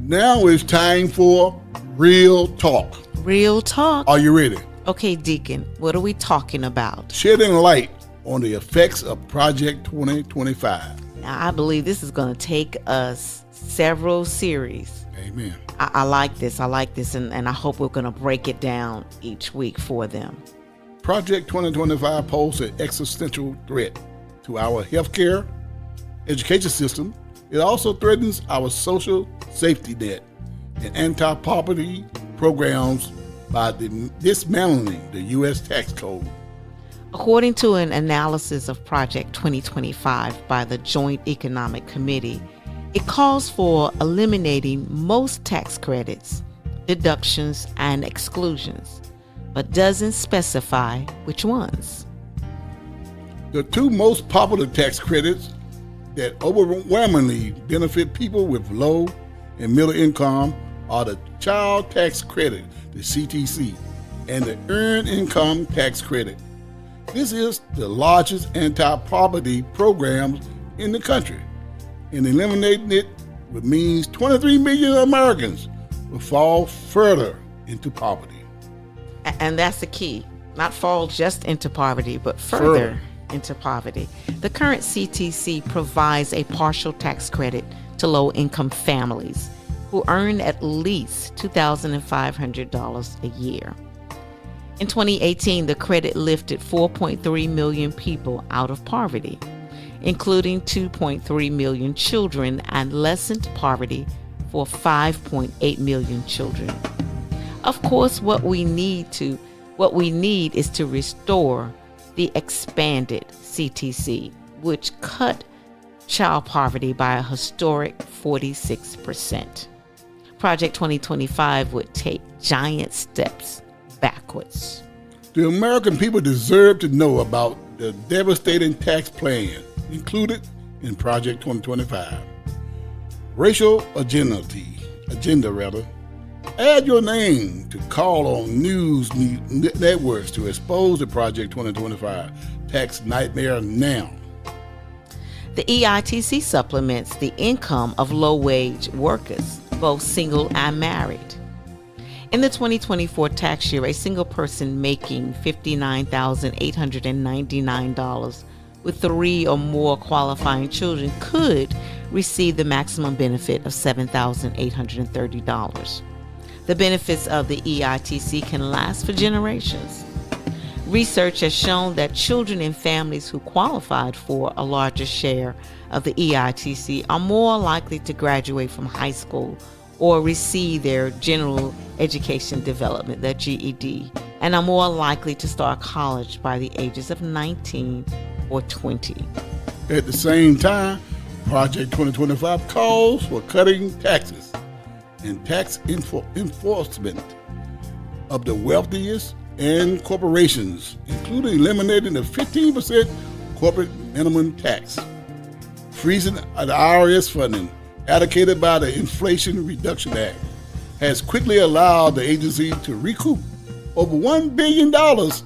Now it's time for Real Talk. Real talk. Are you ready? Okay, Deacon, what are we talking about? Shedding light on the effects of Project 2025. Now, I believe this is going to take us several series. Amen. I like this. And I hope we're going to break it down each week for them. Project 2025 poses an existential threat to our healthcare, education system. It also threatens our social safety net and anti-poverty programs by dismantling the U.S. tax code. According to an analysis of Project 2025 by the Joint Economic Committee, it calls for eliminating most tax credits, deductions, and exclusions, but doesn't specify which ones. The two most popular tax credits that overwhelmingly benefit people with low and middle income are the Child Tax Credit, the CTC, and the Earned Income Tax Credit. This is the largest anti-poverty program in the country, and eliminating it would mean 23 million Americans will fall further into poverty. And that's the key. Not fall just into poverty, but further into poverty. The current CTC provides a partial tax credit to low-income families who earn at least $2,500 a year. In 2018, the credit lifted 4.3 million people out of poverty, including 2.3 million children, and lessened poverty for 5.8 million children. Of course, what we need is to restore the expanded CTC, which cut child poverty by a historic 46%. Project 2025 would take giant steps backwards. The American people deserve to know about the devastating tax plan included in Project 2025. Racial agenda. Add your name to call on news networks to expose the Project 2025 tax nightmare now. The EITC supplements the income of low-wage workers, both single and married. In the 2024 tax year, a single person making $59,899 with 3 or more qualifying children could receive the maximum benefit of $7,830. The benefits of the EITC can last for generations. Research has shown that children in families who qualified for a larger share of the EITC are more likely to graduate from high school or receive their general education development, their GED, and are more likely to start college by the ages of 19 or 20. At the same time, Project 2025 calls for cutting taxes and tax enforcement of the wealthiest and corporations, including eliminating the 15% corporate minimum tax, freezing the IRS funding allocated by the Inflation Reduction Act, has quickly allowed the agency to recoup over $1 billion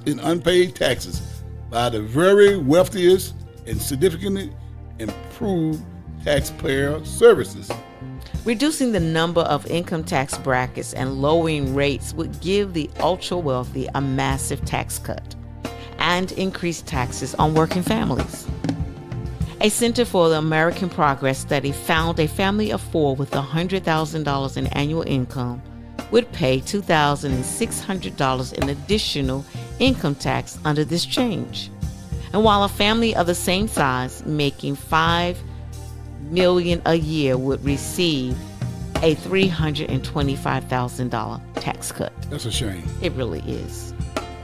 in unpaid taxes by the very wealthiest and significantly improved taxpayer services. Reducing the number of income tax brackets and lowering rates would give the ultra-wealthy a massive tax cut and increase taxes on working families. A Center for the American Progress study found a family of 4 with $100,000 in annual income would pay $2,600 in additional income tax under this change. And while a family of the same size making $5 million a year would receive a $325,000 tax cut. That's a shame. It really is.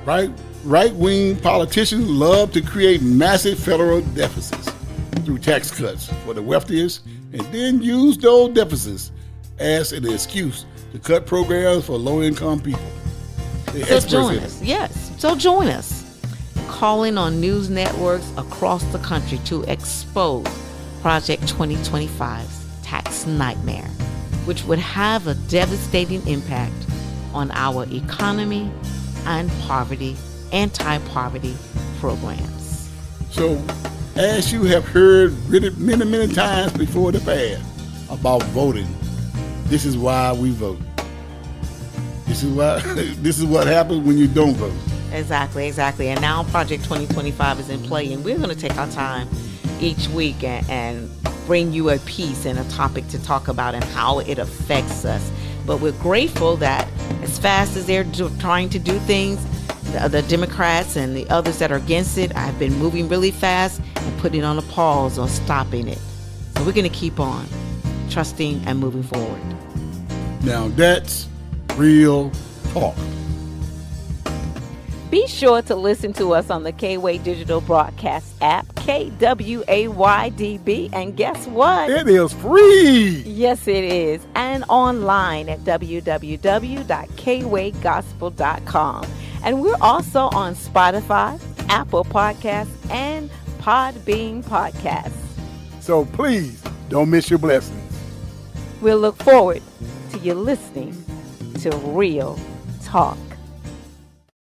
Right-wing politicians love to create massive federal deficits through tax cuts for the wealthiest and then use those deficits as an excuse to cut programs for low-income people. So join us. Yes. So join us. Calling on news networks across the country to expose Project 2025's tax nightmare, which would have a devastating impact on our economy and anti-poverty programs. So, as you have heard many times before the past about voting, This is why we vote. This is why. This is what happens when you don't vote. Exactly. And now Project 2025 is in play, and we're going to take our time each week and bring you a piece and a topic to talk about and how it affects us. But we're grateful that as fast as they're trying to do things, the Democrats and the others that are against it have been moving really fast and putting on a pause or stopping it. So we're going to keep on trusting and moving forward. Now that's real talk. Be sure to listen to us on the KWAY Digital Broadcast app, KWAY-DB, and guess what? It is free. Yes, it is. And online at www.kwaygospel.com. And we're also on Spotify, Apple Podcasts, and Podbean Podcasts. So please don't miss your blessings. We'll look forward to you listening to Real Talk.